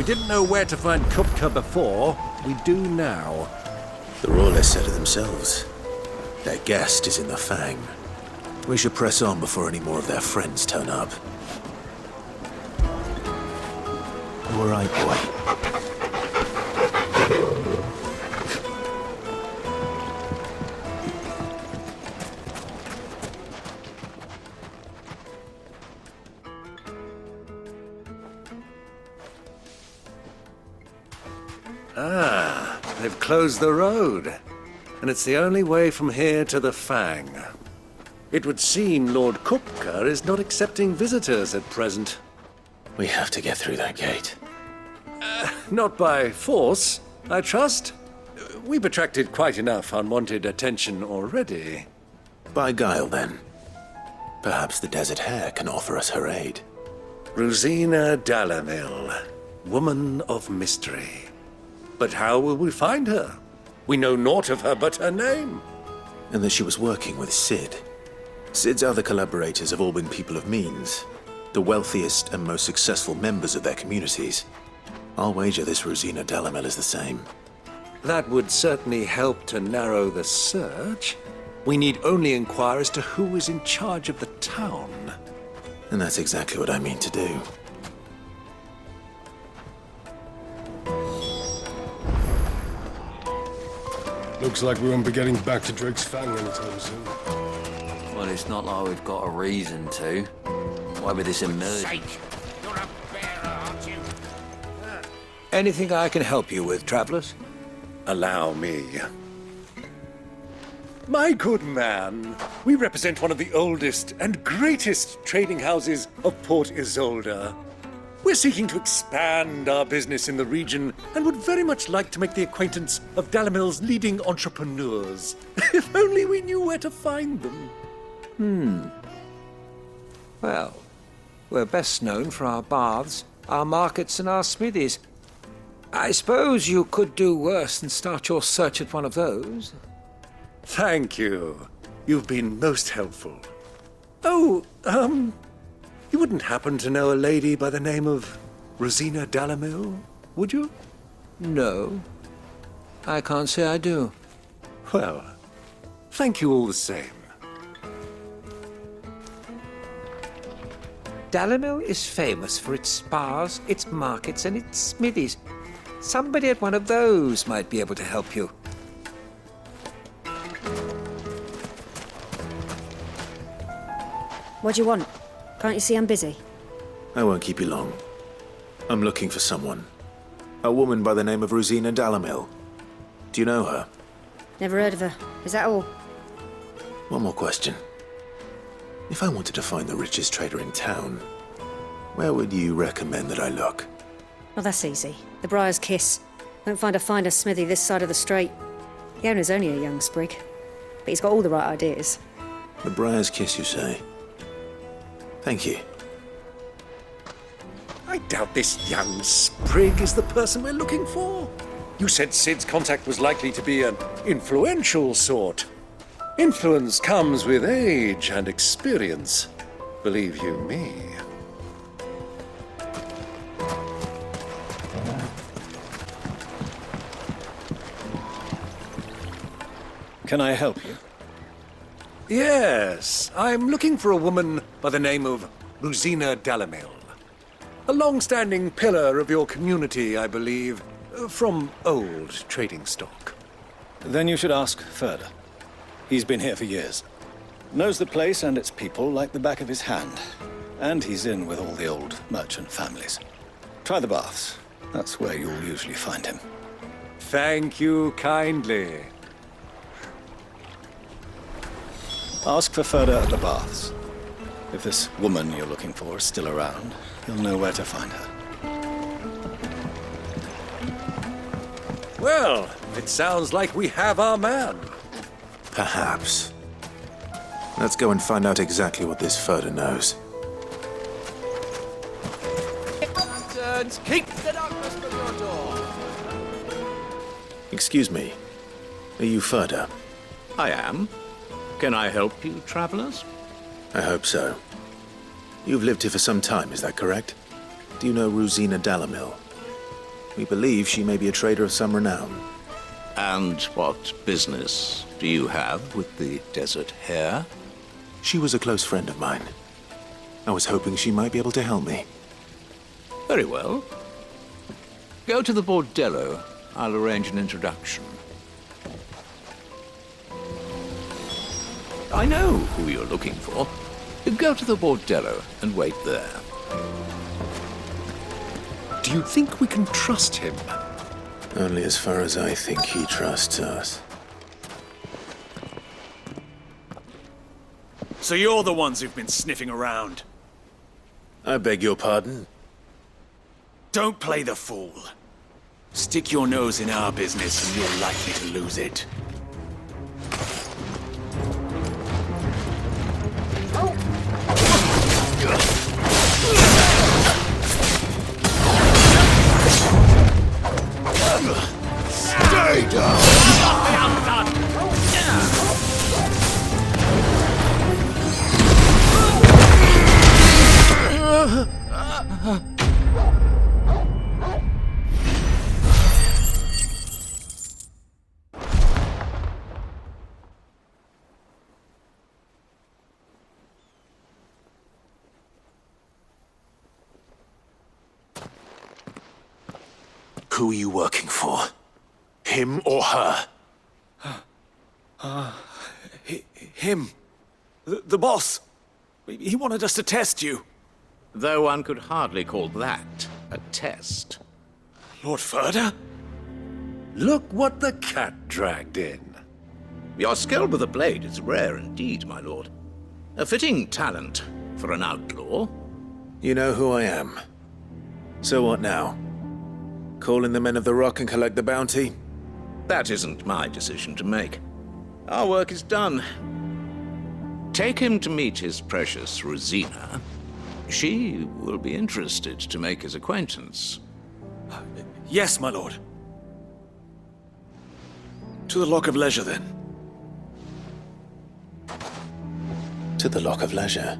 we didn't know where to find Kupka before, we do now. The Royalists said it themselves. Their guest is in the Fang. We should press on before any more of their friends turn up. All right, boy. Ah, they've closed the road. And it's the only way from here to the Fang. It would seem Lord Kupka is not accepting visitors at present. We have to get through that gate. Not by force, I trust. We've attracted quite enough unwanted attention already. By guile, then. Perhaps the Desert Hare can offer us her aid. Rosina Dalamil, woman of mystery. But how will we find her? We know naught of her but her name. And that she was working with Sid. Sid's other collaborators have all been people of means, the wealthiest and most successful members of their communities. I'll wager this Rosina Dalamel is the same. That would certainly help to narrow the search. We need only inquire as to who is in charge of the town. And that's exactly what I mean to do. Looks like we won't be getting back to Drake's Fang anytime soon. Well, it's not like we've got a reason to. Why with this emergency? You're a bearer, aren't you? Anything I can help you with, travelers? Allow me. My good man, we represent one of the oldest and greatest trading houses of Port Isolde. We're seeking to expand our business in the region and would very much like to make the acquaintance of Dalamil's leading entrepreneurs. If only we knew where to find them. Well, we're best known for our baths, our markets, and our smithies. I suppose you could do worse than start your search at one of those. Thank you. You've been most helpful. Oh, you wouldn't happen to know a lady by the name of Rosina Dalamil, would you? No, I can't say I do. Well, thank you all the same. Dalamil is famous for its spas, its markets, and its smithies. Somebody at one of those might be able to help you. What do you want? Can't you see I'm busy? I won't keep you long. I'm looking for someone. A woman by the name of Rosina Dalamil. Do you know her? Never heard of her. Is that all? One more question. If I wanted to find the richest trader in town, where would you recommend that I look? Well, that's easy. The Briar's Kiss. Won't find a finer smithy this side of the strait. The owner's only a young sprig, but he's got all the right ideas. The Briar's Kiss, you say? Thank you. I doubt this young sprig is the person we're looking for. You said Sid's contact was likely to be an influential sort. Influence comes with age and experience. Believe you me. Can I help you? Yes, I'm looking for a woman by the name of Rosina Dalamil. A long-standing pillar of your community, I believe, from old trading stock. Then you should ask Further. He's been here for years. Knows the place and its people like the back of his hand. And he's in with all the old merchant families. Try the baths. That's where you'll usually find him. Thank you kindly. Ask for Further at the baths. If this woman you're looking for is still around, you'll know where to find her. Well, it sounds like we have our man. Perhaps. Let's go and find out exactly what this Further knows. Lanterns, keep the darkness from your door. Excuse me. Are you Further? I am. Can I help you, travelers? I hope so. You've lived here for some time, is that correct? Do you know Rosina Dalamil? We believe she may be a trader of some renown. And what business do you have with the Desert Hare? She was a close friend of mine. I was hoping she might be able to help me. Very well. Go to the bordello. I'll arrange an introduction. I know who you're looking for. Go to the bordello and wait there. Do you think we can trust him? Only as far as I think he trusts us. So you're the ones who've been sniffing around. I beg your pardon? Don't play the fool. Stick your nose in our business and you're likely to lose it. Stay down! Who are you working for? Him or her? Him. The boss. He wanted us to test you. Though one could hardly call that a test. Lord Ferda? Look what the cat dragged in. Your skill with a blade is rare indeed, my lord. A fitting talent for an outlaw. You know who I am. So what now? Call in the men of the Rock and collect the bounty? That isn't my decision to make. Our work is done. Take him to meet his precious Rosina. She will be interested to make his acquaintance. Yes, my lord. To the Lock of Leisure, then. To the Lock of Leisure.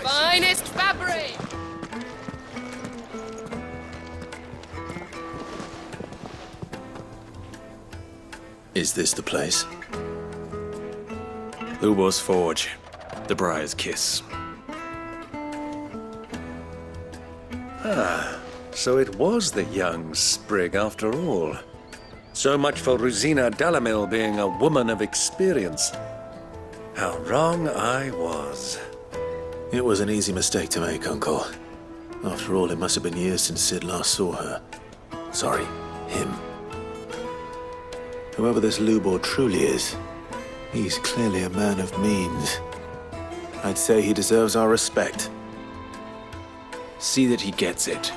Finest fabric! Is this the place? Ubor's Forge. The Briar's Kiss. So it was the young sprig after all. So much for Rosina Dalamil being a woman of experience. How wrong I was. It was an easy mistake to make, Uncle. After all, it must have been years since Sid last saw her. Sorry, him. Whoever this Lubor truly is, he's clearly a man of means. I'd say he deserves our respect. See that he gets it.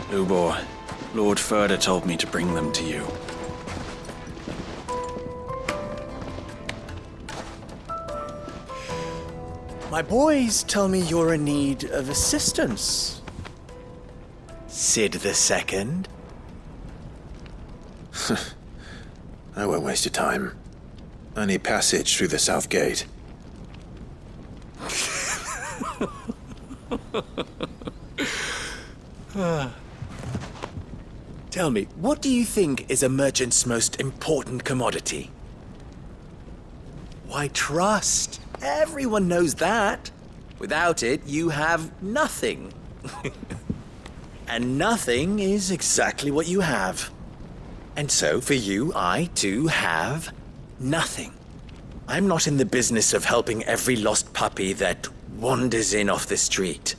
Lubor, Lord Ferda told me to bring them to you. My boys tell me you're in need of assistance. Sid the Second? I won't waste your time. I need passage through the south gate. Tell me, what do you think is a merchant's most important commodity? Why, trust. Everyone knows that. Without it, you have nothing. And nothing is exactly what you have. And so, for you, I, too, have nothing. I'm not in the business of helping every lost puppy that wanders in off the street.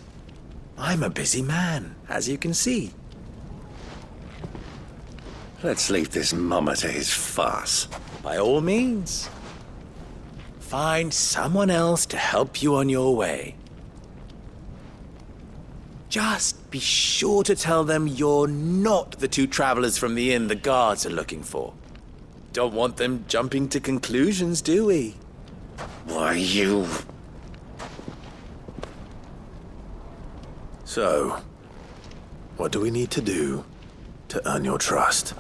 I'm a busy man, as you can see. Let's leave this mummer to his farce. By all means. Find someone else to help you on your way. Just be sure to tell them you're not the two travelers from the inn the guards are looking for. Don't want them jumping to conclusions, do we? Why, you... So, what do we need to do to earn your trust?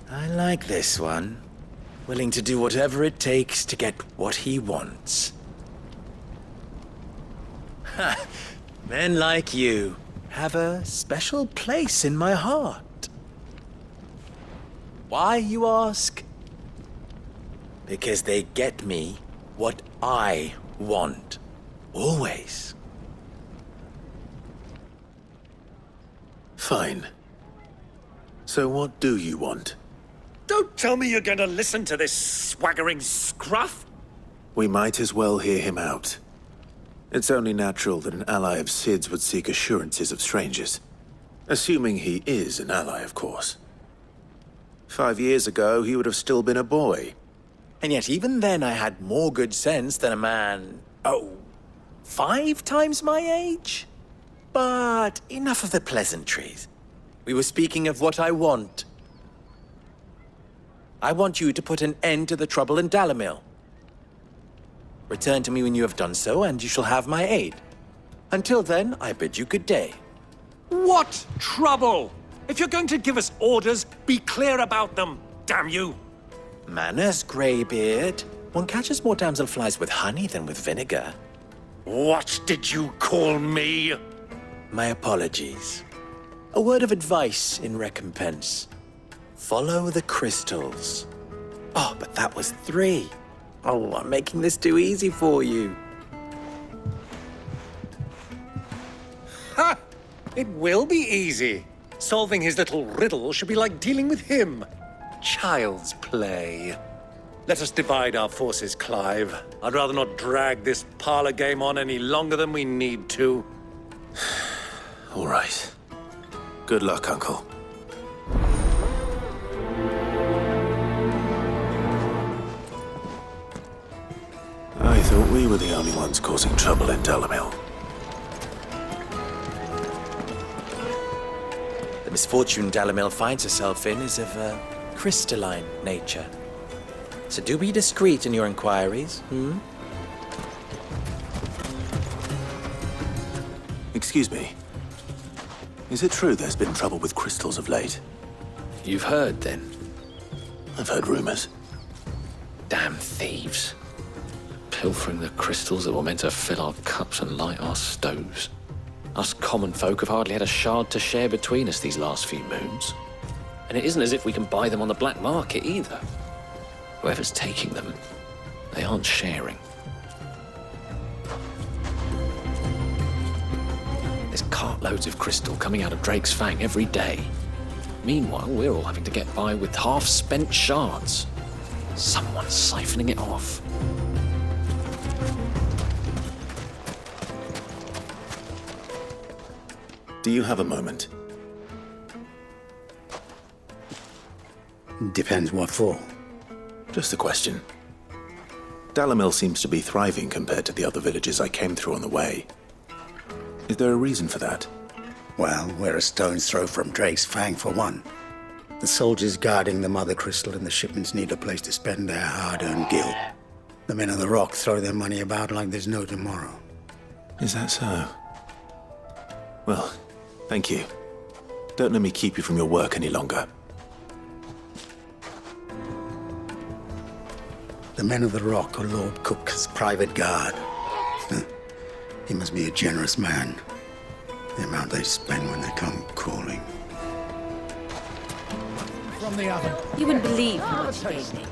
I like this one. Willing to do whatever it takes to get what he wants. Ha! Men like you have a special place in my heart. Why, you ask? Because they get me what I want. Always. Fine. So what do you want? Don't tell me you're going to listen to this swaggering scruff! We might as well hear him out. It's only natural that an ally of Sid's would seek assurances of strangers. Assuming he is an ally, of course. 5 years ago, he would have still been a boy. And yet even then I had more good sense than a man, 5 times my age? But enough of the pleasantries. We were speaking of what I want. I want you to put an end to the trouble in Dalamil. Return to me when you have done so, and you shall have my aid. Until then, I bid you good day. What trouble? If you're going to give us orders, be clear about them, damn you! Manners, Greybeard. One catches more damselflies with honey than with vinegar. What did you call me? My apologies. A word of advice in recompense. Follow the crystals. Oh, but that was 3. Oh, I'm making this too easy for you. Ha! It will be easy. Solving his little riddle should be like dealing with him. Child's play. Let us divide our forces, Clive. I'd rather not drag this parlor game on any longer than we need to. All right. Good luck, Uncle. I thought we were the only ones causing trouble in Dalamil. The misfortune Dalamil finds herself in is of a crystalline nature. So do be discreet in your inquiries, Excuse me. Is it true there's been trouble with crystals of late? You've heard, then? I've heard rumors. Damn thieves. Pilfering the crystals that were meant to fill our cups and light our stoves. Us common folk have hardly had a shard to share between us these last few moons. And it isn't as if we can buy them on the black market either. Whoever's taking them, they aren't sharing. There's cartloads of crystal coming out of Drake's Fang every day. Meanwhile, we're all having to get by with half-spent shards. Someone's siphoning it off. Do you have a moment? Depends what for. Just a question. Dalamil seems to be thriving compared to the other villages I came through on the way. Is there a reason for that? Well, we're a stone's throw from Drake's Fang, for one. The soldiers guarding the mother crystal and the shipments need a place to spend their hard-earned gil. The men of the rock throw their money about like there's no tomorrow. Is that so? Well, thank you. Don't let me keep you from your work any longer. The men of the rock are Lord Cook's private guard. He must be a generous man. The amount they spend when they come calling. From the oven. You wouldn't believe how much you gave me.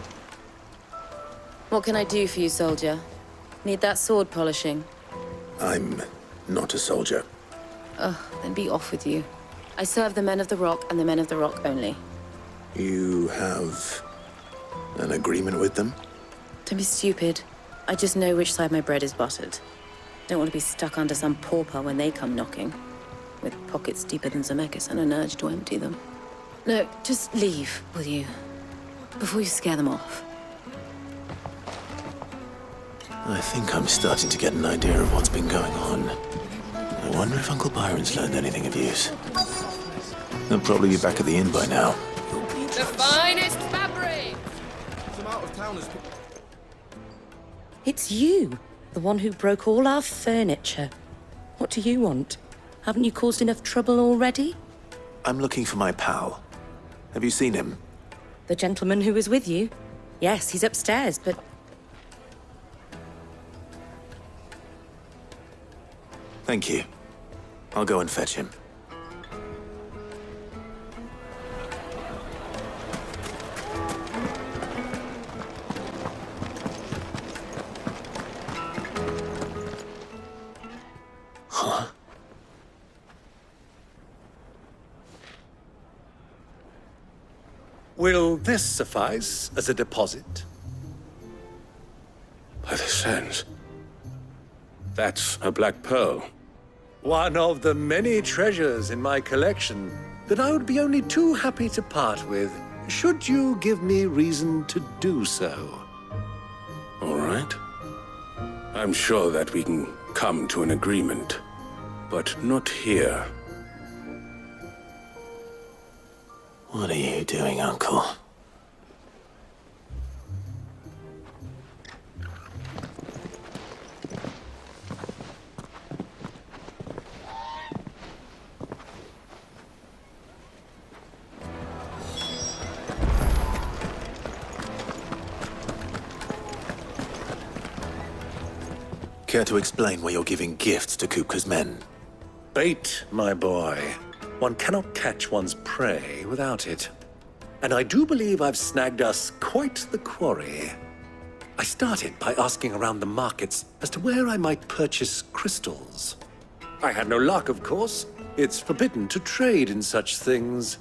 What can I do for you, soldier? Need that sword polishing? I'm not a soldier. Ugh, then be off with you. I serve the men of the rock and the men of the rock only. You have an agreement with them? Don't be stupid. I just know which side my bread is buttered. Don't want to be stuck under some pauper when they come knocking, with pockets deeper than Zemeckis and an urge to empty them. No, just leave, will you? Before you scare them off. I think I'm starting to get an idea of what's been going on. I wonder if Uncle Byron's learned anything of use. They'll probably be back at the inn by now. The finest fabric! Some out-of-towners... It's you, the one who broke all our furniture. What do you want? Haven't you caused enough trouble already? I'm looking for my pal. Have you seen him? The gentleman who was with you? Yes, he's upstairs, but... Thank you. I'll go and fetch him. Huh? Will this suffice as a deposit? By the sands. That's a black pearl. One of the many treasures in my collection that I would be only too happy to part with, should you give me reason to do so. All right. I'm sure that we can come to an agreement, but not here. What are you doing, Uncle? Care to explain why you're giving gifts to Kupka's men? Bait, my boy. One cannot catch one's prey without it. And I do believe I've snagged us quite the quarry. I started by asking around the markets as to where I might purchase crystals. I had no luck, of course. It's forbidden to trade in such things.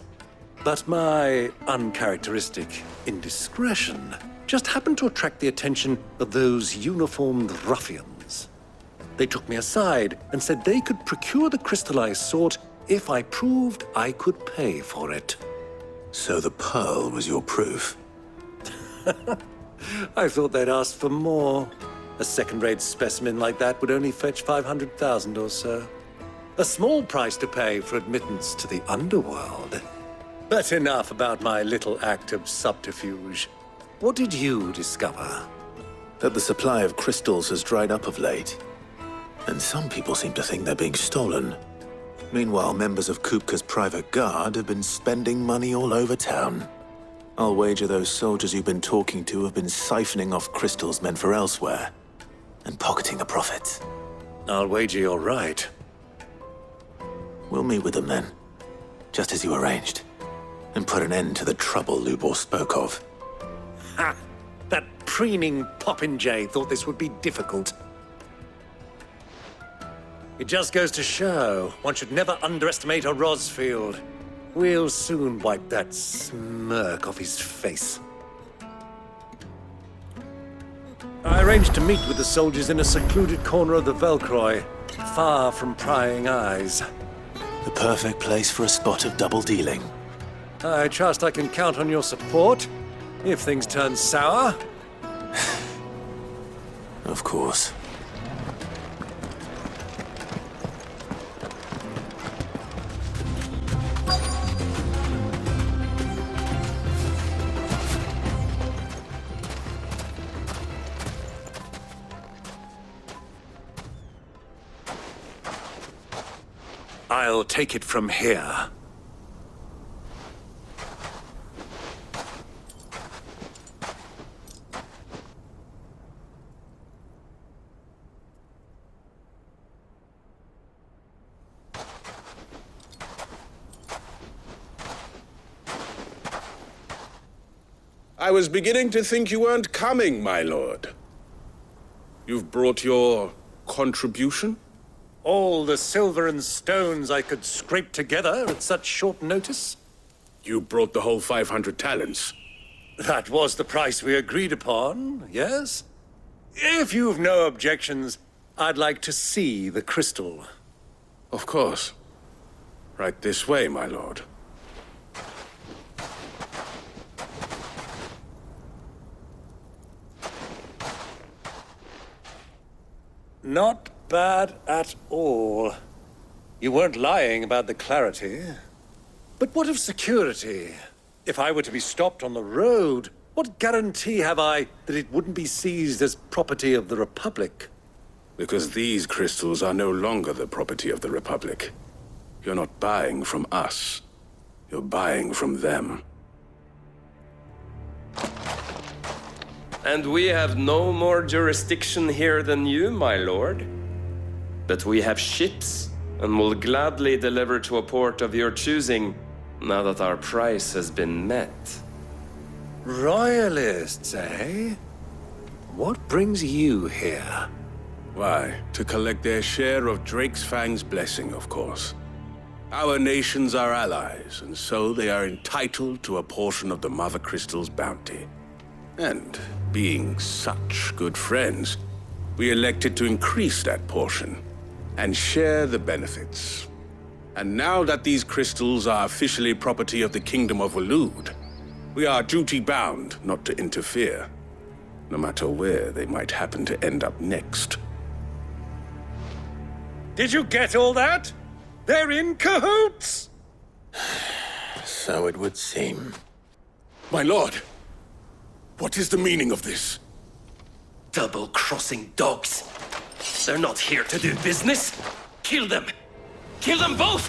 But my uncharacteristic indiscretion just happened to attract the attention of those uniformed ruffians. They took me aside and said they could procure the crystal I sought if I proved I could pay for it. So the pearl was your proof? I thought they'd asked for more. A second-rate specimen like that would only fetch 500,000 or so. A small price to pay for admittance to the underworld. But enough about my little act of subterfuge. What did you discover? That the supply of crystals has dried up of late. And some people seem to think they're being stolen. Meanwhile, members of Kupka's private guard have been spending money all over town. I'll wager those soldiers you've been talking to have been siphoning off crystals meant for elsewhere, and pocketing the profits. I'll wager you're right. We'll meet with them then, just as you arranged, and put an end to the trouble Lubor spoke of. Ha! That preening popinjay thought this would be difficult. It just goes to show one should never underestimate a Rosfield. We'll soon wipe that smirk off his face. I arranged to meet with the soldiers in a secluded corner of the Velcroy, far from prying eyes. The perfect place for a spot of double dealing. I trust I can count on your support if things turn sour. Of course. I'll take it from here. I was beginning to think you weren't coming, my lord. You've brought your contribution? All the silver and stones I could scrape together at such short notice? You brought the whole 500 talents. That was the price we agreed upon, yes? If you've no objections, I'd like to see the crystal. Of course. Right this way, my lord. Not bad at all. You weren't lying about the clarity. But what of security? If I were to be stopped on the road, What guarantee have I that it wouldn't be seized as property of the Republic? Because these crystals are no longer the property of the Republic. You're not buying from us. You're buying from them. And we have no more jurisdiction here than you, my lord. But we have ships, and will gladly deliver to a port of your choosing, now that our price has been met. Royalists, eh? What brings you here? Why, to collect their share of Drake's Fang's blessing, of course. Our nations are allies, and so they are entitled to a portion of the Mother Crystal's bounty. And, being such good friends, we elected to increase that portion and share the benefits. And now that these crystals are officially property of the Kingdom of Waloed, we are duty-bound not to interfere, no matter where they might happen to end up next. Did you get all that? They're in cahoots! So it would seem. My lord, what is the meaning of this? Double-crossing dogs. They're not here to do business. Kill them! Kill them both!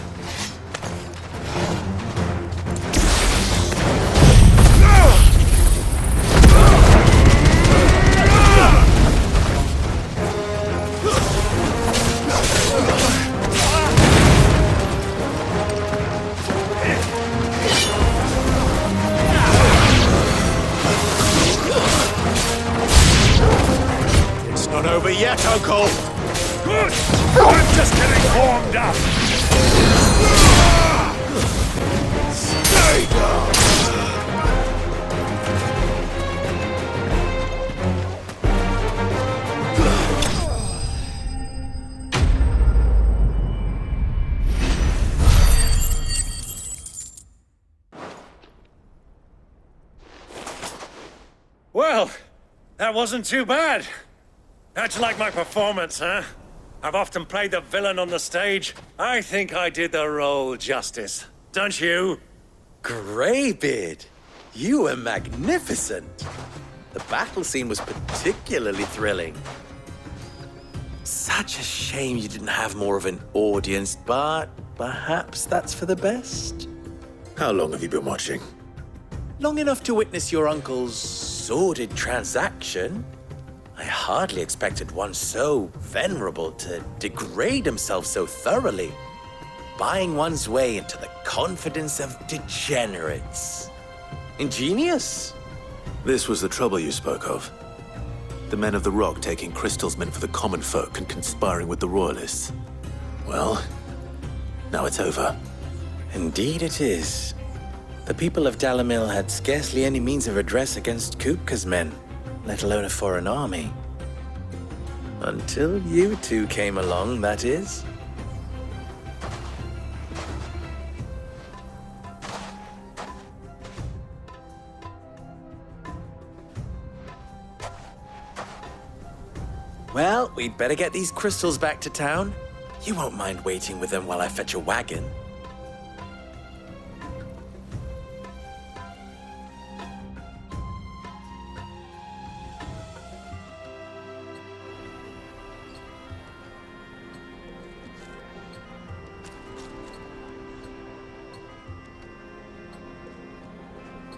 It's not over yet, Uncle! Good! I'm just getting warmed up! Stay down! Well, that wasn't too bad. How'd you like my performance, huh? I've often played the villain on the stage. I think I did the role justice. Don't you? Greybeard, you were magnificent. The battle scene was particularly thrilling. Such a shame you didn't have more of an audience, but perhaps that's for the best. How long have you been watching? Long enough to witness your uncle's sordid transaction. I hardly expected one so venerable to degrade himself so thoroughly, buying one's way into the confidence of degenerates. Ingenious. This was the trouble you spoke of. The men of the Rock taking crystals meant for the common folk and conspiring with the Royalists. Well, now it's over. Indeed it is. The people of Dalamil had scarcely any means of redress against Kupka's men, let alone a foreign army. Until you two came along, that is. Well, we'd better get these crystals back to town. You won't mind waiting with them while I fetch a wagon.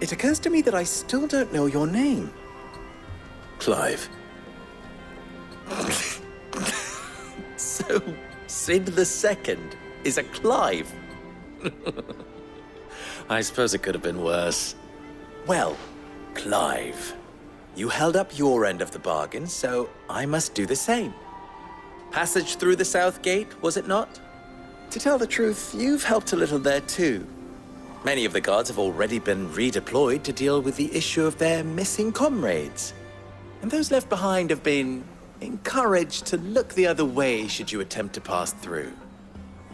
It occurs to me that I still don't know your name. Clive. So, Sid the Second is a Clive. I suppose it could have been worse. Well, Clive, you held up your end of the bargain, so I must do the same. Passage through the South Gate, was it not? To tell the truth, you've helped a little there too. Many of the guards have already been redeployed to deal with the issue of their missing comrades. And those left behind have been encouraged to look the other way should you attempt to pass through.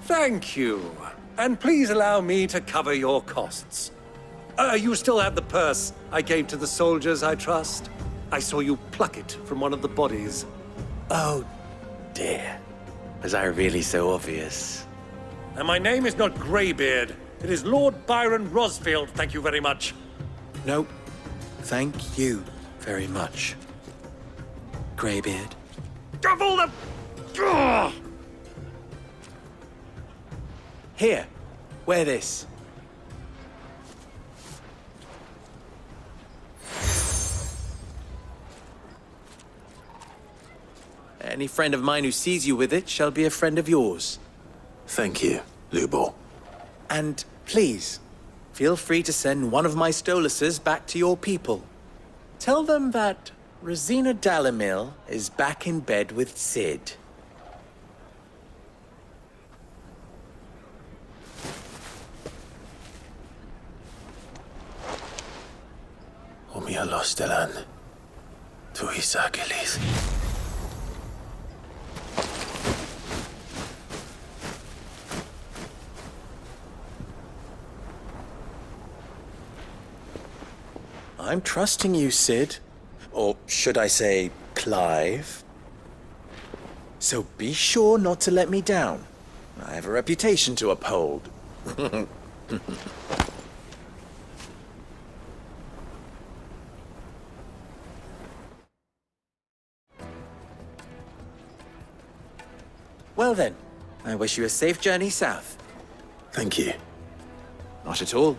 Thank you. And please allow me to cover your costs. You still have the purse I gave to the soldiers, I trust? I saw you pluck it from one of the bodies. Oh, dear. Was I really so obvious? And my name is not Greybeard. It is Lord Byron Rosfield, thank you very much. Nope. Thank you very much, Greybeard. Double the... Ugh! Here, wear this. Any friend of mine who sees you with it shall be a friend of yours. Thank you, Lubor. And please, feel free to send one of my Stoluses back to your people. Tell them that Rosina Dalamil is back in bed with Sid. Omia Lostelan. Tuisa Gelis. I'm trusting you, Sid. Or should I say, Clive? So be sure not to let me down. I have a reputation to uphold. Well then, I wish you a safe journey south. Thank you. Not at all.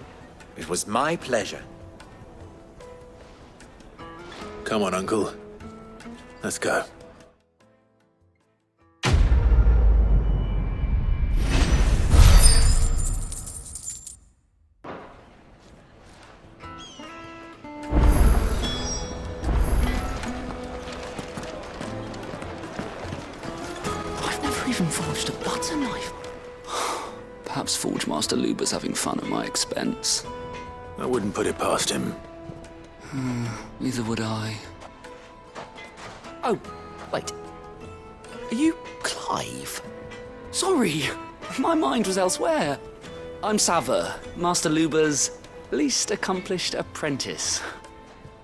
It was my pleasure. Come on, Uncle. Let's go. I've never even forged a butter knife. Perhaps Forge Master Luber's having fun at my expense. I wouldn't put it past him. Neither would I. Oh, wait. Are you Clive? Sorry, my mind was elsewhere. I'm Sava, Master Luber's least accomplished apprentice.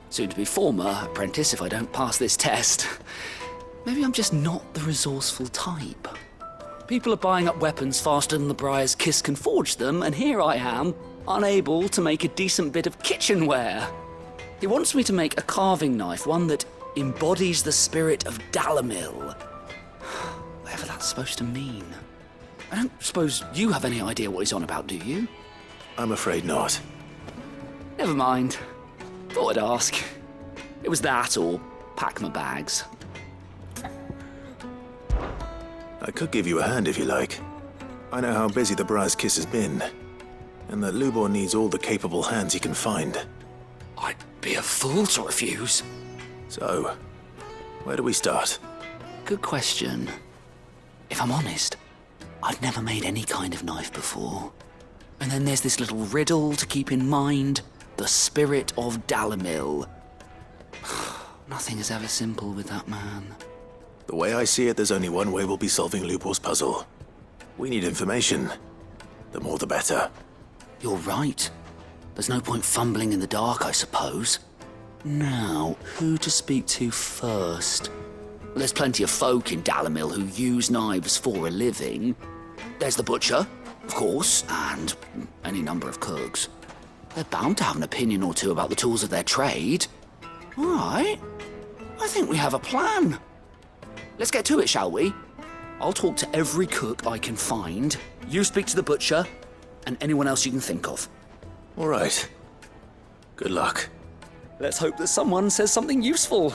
Soon to be former apprentice if I don't pass this test. Maybe I'm just not the resourceful type. People are buying up weapons faster than the Briar's Kiss can forge them, and here I am, unable to make a decent bit of kitchenware. He wants me to make a carving knife, one that embodies the spirit of Dalamil. Whatever that's supposed to mean. I don't suppose you have any idea what he's on about, do you? I'm afraid not. Never mind. Thought I'd ask. It was that or pack my bags. I could give you a hand if you like. I know how busy the Briar's Kiss has been, and that Lubor needs all the capable hands he can find. I'd be a fool to refuse. So, where do we start? Good question. If I'm honest, I've never made any kind of knife before. And then there's this little riddle to keep in mind. The spirit of Dalamil. Nothing is ever simple with that man. The way I see it, there's only one way we'll be solving Lubor's puzzle. We need information. The more the better. You're right. There's no point fumbling in the dark, I suppose. Now, who to speak to first? There's plenty of folk in Dalamil who use knives for a living. There's the butcher, of course, and any number of cooks. They're bound to have an opinion or two about the tools of their trade. All right. I think we have a plan. Let's get to it, shall we? I'll talk to every cook I can find. You speak to the butcher, and anyone else you can think of. All right. Good luck. Let's hope that someone says something useful.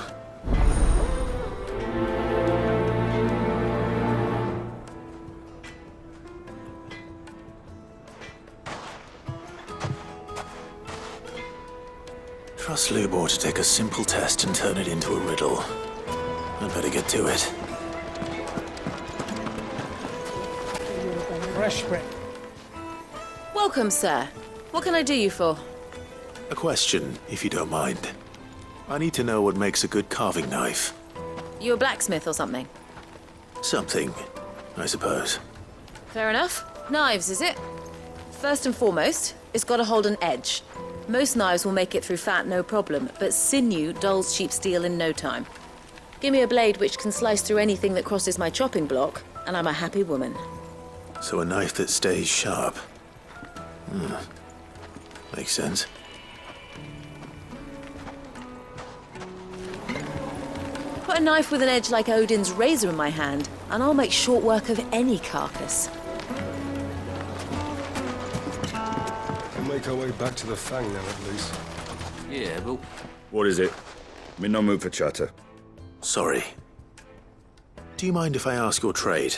Trust Lubor to take a simple test and turn it into a riddle. I'd better get to it. Fresh bread. Welcome, sir. What can I do you for? A question, if you don't mind. I need to know what makes a good carving knife. You a blacksmith or something? Something, I suppose. Fair enough. Knives, is it? First and foremost, it's got to hold an edge. Most knives will make it through fat, no problem, but sinew dulls cheap steel in no time. Give me a blade which can slice through anything that crosses my chopping block, and I'm a happy woman. So a knife that stays sharp. Makes sense. Put a knife with an edge like Odin's razor in my hand, and I'll make short work of any carcass. We'll make our way back to the Fang now, at least. Yeah, but... What is it? I'm in no mood for chatter. Sorry. Do you mind if I ask your trade?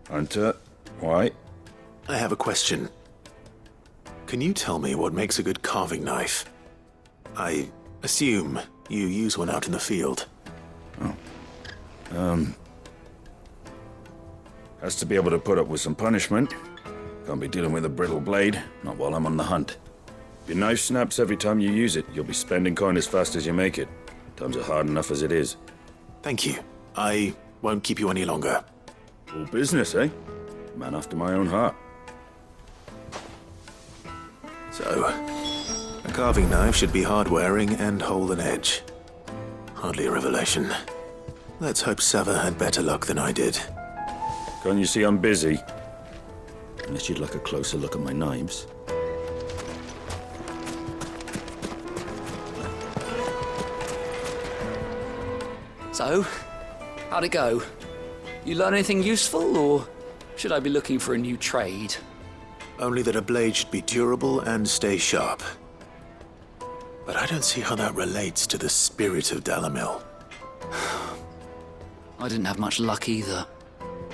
Hunter, why? I have a question. Can you tell me what makes a good carving knife? I assume you use one out in the field. Has to be able to put up with some punishment. Can't be dealing with a brittle blade, not while I'm on the hunt. If your knife snaps every time you use it, you'll be spending coin as fast as you make it. Times are hard enough as it is. Thank you. I won't keep you any longer. All business, eh? Man after my own heart. So, a carving knife should be hard-wearing and hold an edge. Hardly a revelation. Let's hope Sava had better luck than I did. Can't you see I'm busy? Unless you'd like a closer look at my knives. So, how'd it go? You learn anything useful, or should I be looking for a new trade? Only that a blade should be durable and stay sharp. But I don't see how that relates to the spirit of Dalamil. I didn't have much luck either.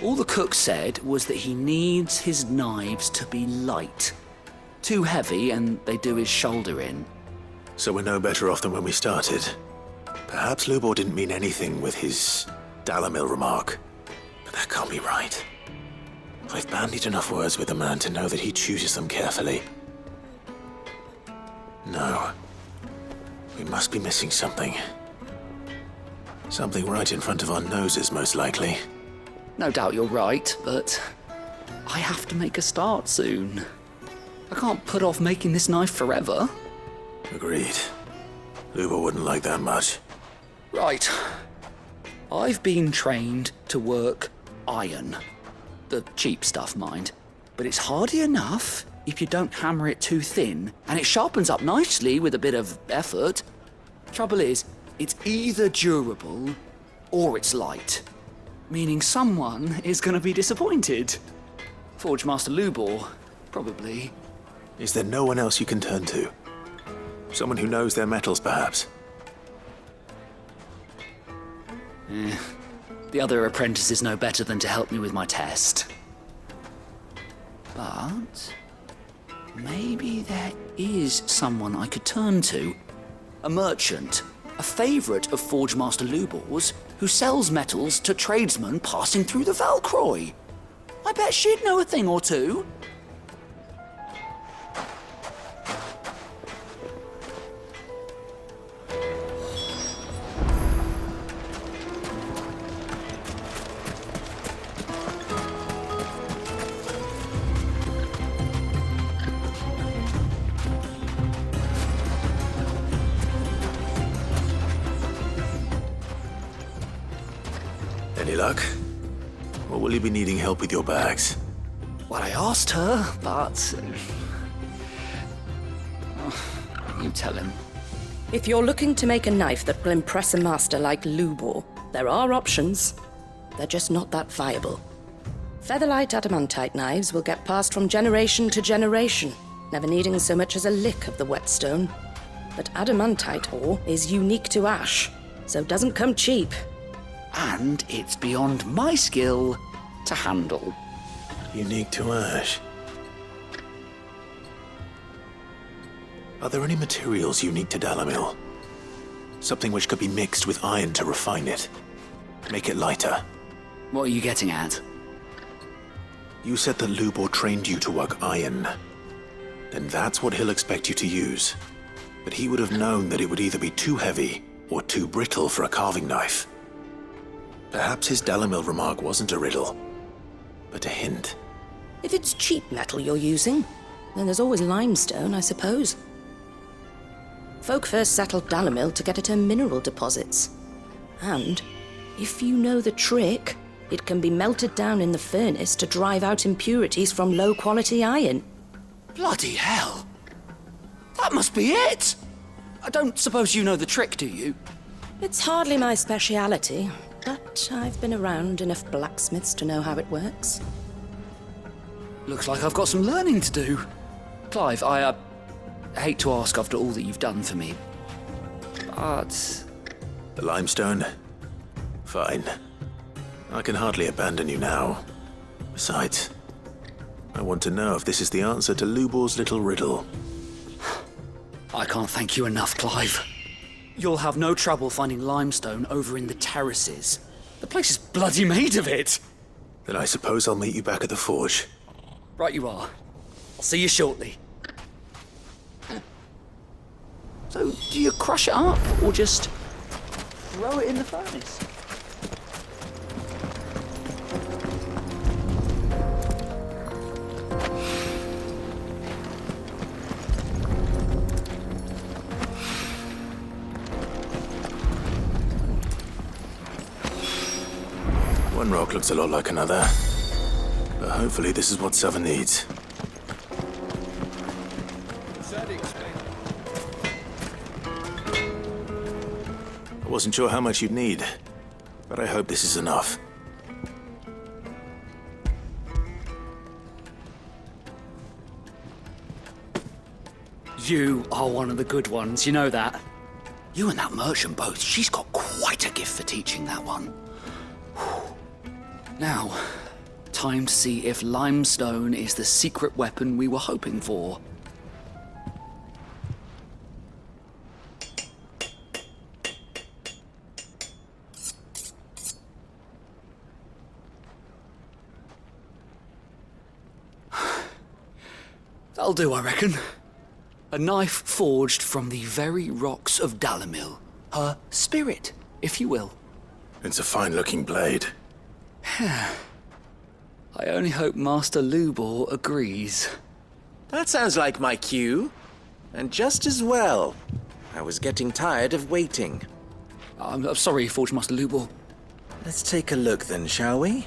All the cook said was that he needs his knives to be light. Too heavy and they do his shoulder in. So we're no better off than when we started. Perhaps Lubor didn't mean anything with his Dalamil remark. But that can't be right. I've bandied enough words with the man to know that he chooses them carefully. No. We must be missing something. Something right in front of our noses, most likely. No doubt you're right, but I have to make a start soon. I can't put off making this knife forever. Agreed. Lubor wouldn't like that much. Right. I've been trained to work iron. The cheap stuff, mind. But it's hardy enough if you don't hammer it too thin, and it sharpens up nicely with a bit of effort. Trouble is, it's either durable or it's light. Meaning someone is going to be disappointed. Forge Master Lubor, probably. Is there no one else you can turn to? Someone who knows their metals, perhaps? The other apprentices know better than to help me with my test. But maybe there is someone I could turn to. A merchant, a favourite of Forge Master Lubor's, who sells metals to tradesmen passing through the Valcroy. I bet she'd know a thing or two. Any luck? Or will you be needing help with your bags? Well, I asked her, but... you tell him. If you're looking to make a knife that will impress a master like Lubor, there are options. They're just not that viable. Featherlight adamantite knives will get passed from generation to generation, never needing so much as a lick of the whetstone. But adamantite ore is unique to ash, so doesn't come cheap. And it's beyond my skill to handle. Unique to ash. Are there any materials unique to Dalamil? Something which could be mixed with iron to refine it. Make it lighter. What are you getting at? You said that Lubor trained you to work iron. Then that's what he'll expect you to use. But he would have known that it would either be too heavy or too brittle for a carving knife. Perhaps his Dalamil remark wasn't a riddle, but a hint. If it's cheap metal you're using, then there's always limestone, I suppose. Folk first settled Dalamil to get at her mineral deposits. And, if you know the trick, it can be melted down in the furnace to drive out impurities from low-quality iron. Bloody hell! That must be it! I don't suppose you know the trick, do you? It's hardly my speciality, but I've been around enough blacksmiths to know how it works. Looks like I've got some learning to do. Clive, I hate to ask after all that you've done for me, but... The limestone? Fine. I can hardly abandon you now. Besides, I want to know if this is the answer to Lubor's little riddle. I can't thank you enough, Clive. You'll have no trouble finding limestone over in the terraces. The place is bloody made of it. Then I suppose I'll meet you back at the forge. Right you are. I'll see you shortly. So, do you crush it up, or just throw it in the furnace? One rock looks a lot like another. But hopefully this is what Sava needs. I wasn't sure how much you'd need, but I hope this is enough. You are one of the good ones, you know that. You and that merchant both, she's got quite a gift for teaching that one. Now, time to see if limestone is the secret weapon we were hoping for. That'll do, I reckon. A knife forged from the very rocks of Dalamil. Her spirit, if you will. It's a fine-looking blade. I only hope Master Lubor agrees. That sounds like my cue. And just as well. I was getting tired of waiting. I'm sorry, Forge Master Lubor. Let's take a look then, shall we?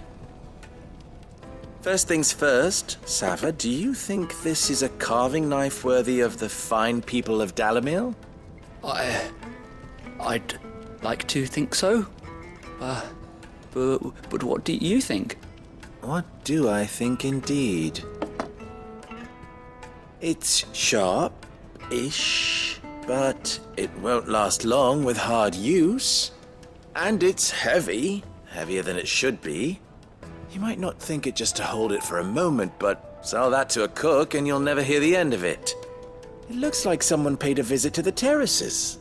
First things first, Sava, do you think this is a carving knife worthy of the fine people of Dalamil? I'd like to think so. But what do you think? What do I think indeed? It's sharp-ish, but it won't last long with hard use. And it's heavy, heavier than it should be. You might not think it just to hold it for a moment, but sell that to a cook and you'll never hear the end of it. It looks like someone paid a visit to the terraces.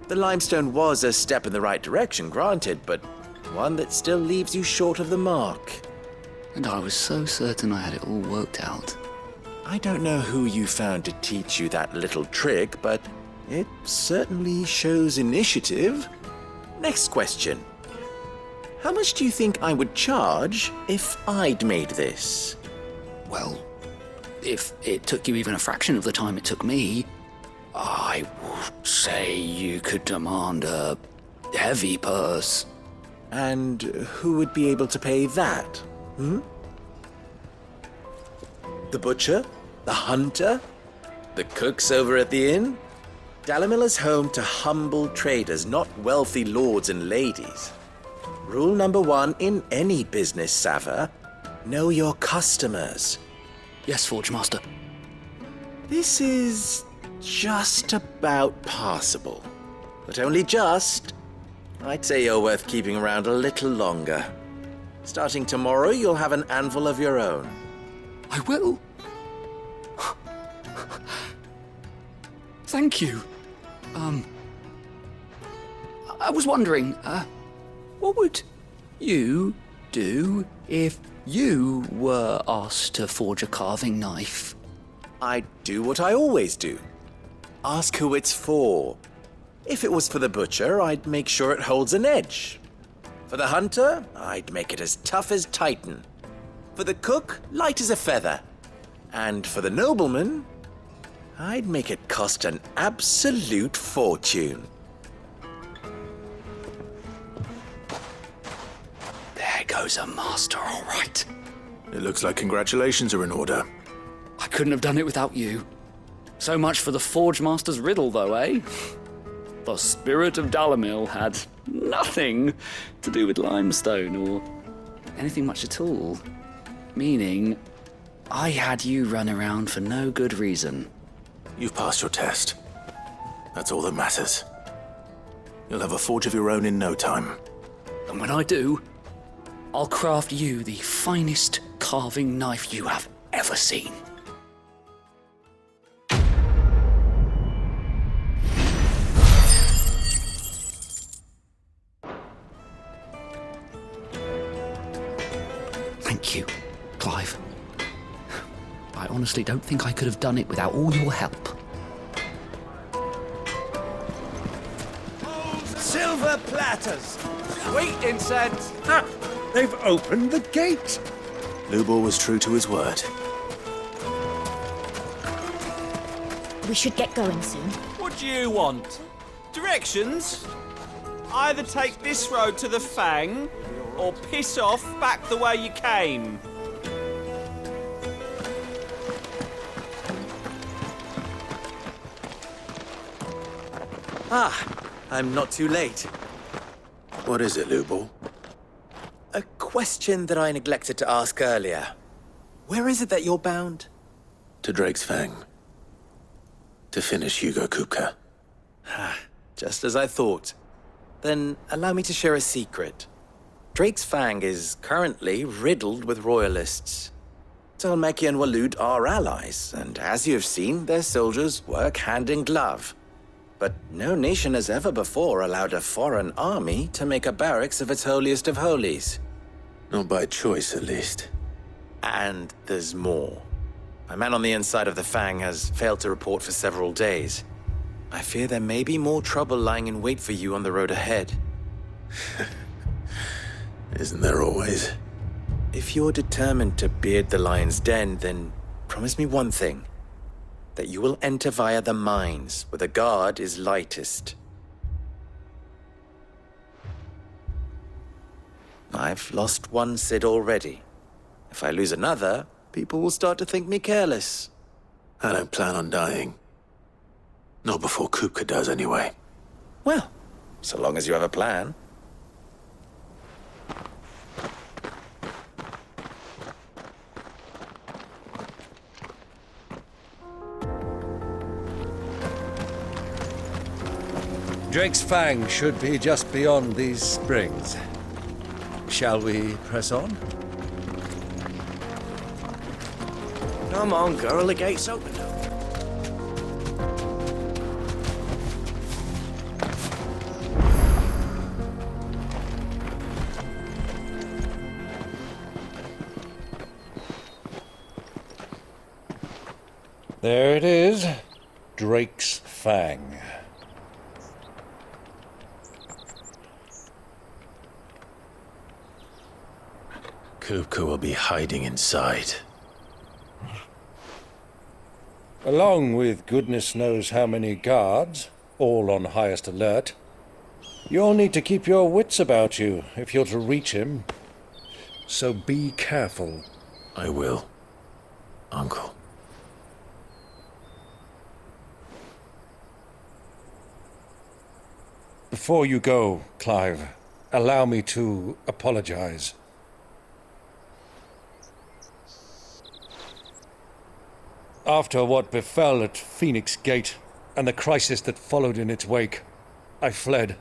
The limestone was a step in the right direction, granted, but one that still leaves you short of the mark. And I was so certain I had it all worked out. I don't know who you found to teach you that little trick, but it certainly shows initiative. Next question. How much do you think I would charge if I'd made this? Well, if it took you even a fraction of the time it took me, I would say you could demand a heavy purse. And who would be able to pay that? The butcher? The hunter? The cooks over at the inn? Dalamil is home to humble traders, not wealthy lords and ladies. Rule number 1 in any business, Sava: know your customers. Yes, Forge Master. This is just about passable. But only just. I'd say you're worth keeping around a little longer. Starting tomorrow, you'll have an anvil of your own. I will. Thank you. I was wondering, what would you do if you were asked to forge a carving knife? I'd do what I always do. Ask who it's for. If it was for the butcher, I'd make sure it holds an edge. For the hunter, I'd make it as tough as Titan. For the cook, light as a feather. And for the nobleman, I'd make it cost an absolute fortune. There goes a master, all right. It looks like congratulations are in order. I couldn't have done it without you. So much for the Forge Master's riddle, though, eh? The spirit of Dalamil had nothing to do with limestone or anything much at all. Meaning, I had you run around for no good reason. You've passed your test. That's all that matters. You'll have a forge of your own in no time. And when I do, I'll craft you the finest carving knife you have ever seen. Thank you, Clive. I honestly don't think I could have done it without all your help. Silver platters! Sweet incense! Ah, they've opened the gate! Lubor was true to his word. We should get going soon. What do you want? Directions? Either take this road to the Fang, or piss off back the way you came. I'm not too late. What is it, Lubor? A question that I neglected to ask earlier. Where is it that you're bound? To Drake's Fang. To finish Hugo Kupka. Just as I thought. Then allow me to share a secret. Drake's Fang is currently riddled with royalists. Talmeki and Walud are allies, and as you have seen, their soldiers work hand in glove. But no nation has ever before allowed a foreign army to make a barracks of its holiest of holies. Not by choice, at least. And there's more. My man on the inside of the Fang has failed to report for several days. I fear there may be more trouble lying in wait for you on the road ahead. Isn't there always? If you're determined to beard the lion's den, then promise me one thing. That you will enter via the mines, where the guard is lightest. I've lost one Cid already. If I lose another, people will start to think me careless. I don't plan on dying. Not before Kupka does, anyway. Well, so long as you have a plan. Drake's Fang should be just beyond these springs. Shall we press on? Come on, girl, the gate's open. There it is. Drake's Fang. Kupka will be hiding inside. Along with goodness knows how many guards, all on highest alert. You'll need to keep your wits about you if you're to reach him. So be careful. I will, Uncle. Before you go, Clive, allow me to apologize. After what befell at Phoenix Gate and the crisis that followed in its wake, I fled.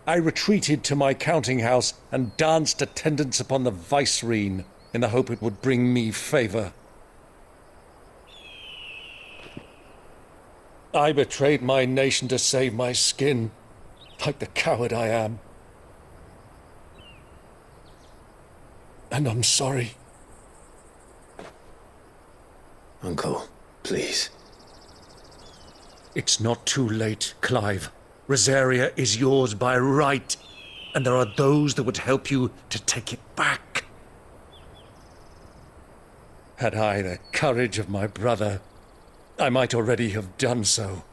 I retreated to my counting house and danced attendance upon the vicereine in the hope it would bring me favor. I betrayed my nation to save my skin, like the coward I am. And I'm sorry. Uncle, please. It's not too late, Clive. Rosaria is yours by right, and there are those that would help you to take it back. Had I the courage of my brother, I might already have done so.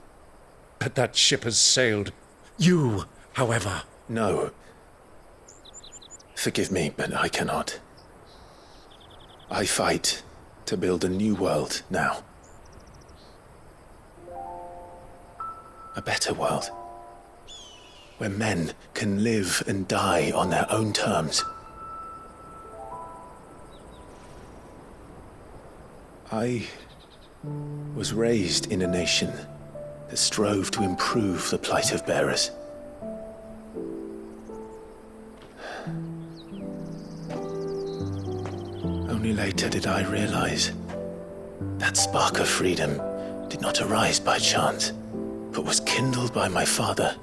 But that ship has sailed. You, however... No. Forgive me, but I cannot. I fight to build a new world now. A better world. where men can live and die on their own terms. I was raised in a nation that strove to improve the plight of bearers. Only later did I realize that spark of freedom did not arise by chance, but was kindled by my father.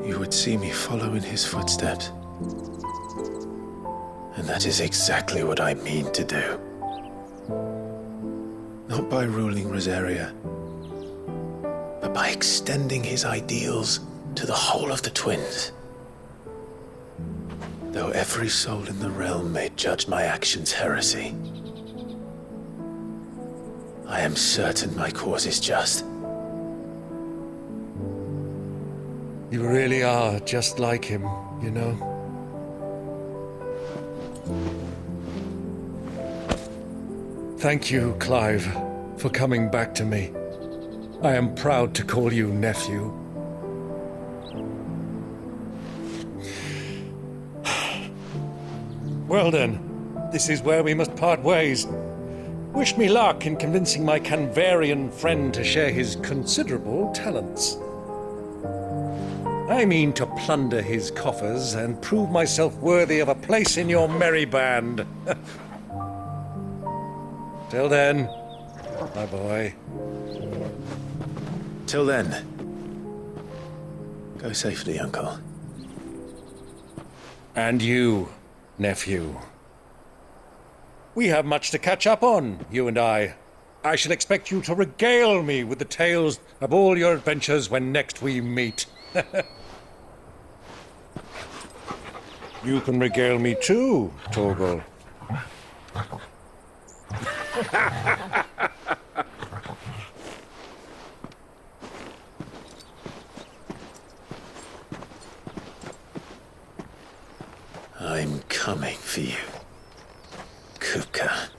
You would see me follow in his footsteps. And that is exactly what I mean to do. Not by ruling Rosaria, but by extending his ideals to the whole of the twins. Though every soul in the realm may judge my actions heresy, I am certain my cause is just. You really are just like him, you know. Thank you, Clive, for coming back to me. I am proud to call you nephew. Well then, this is where we must part ways. Wish me luck in convincing my Canvarian friend to share his considerable talents. I mean to plunder his coffers and prove myself worthy of a place in your merry band. Till then, my boy. Till then, go safely, Uncle. And you, nephew. We have much to catch up on, you and I. I shall expect you to regale me with the tales of all your adventures when next we meet. You can regale me too, Torgal. I'm coming for you, Kupka.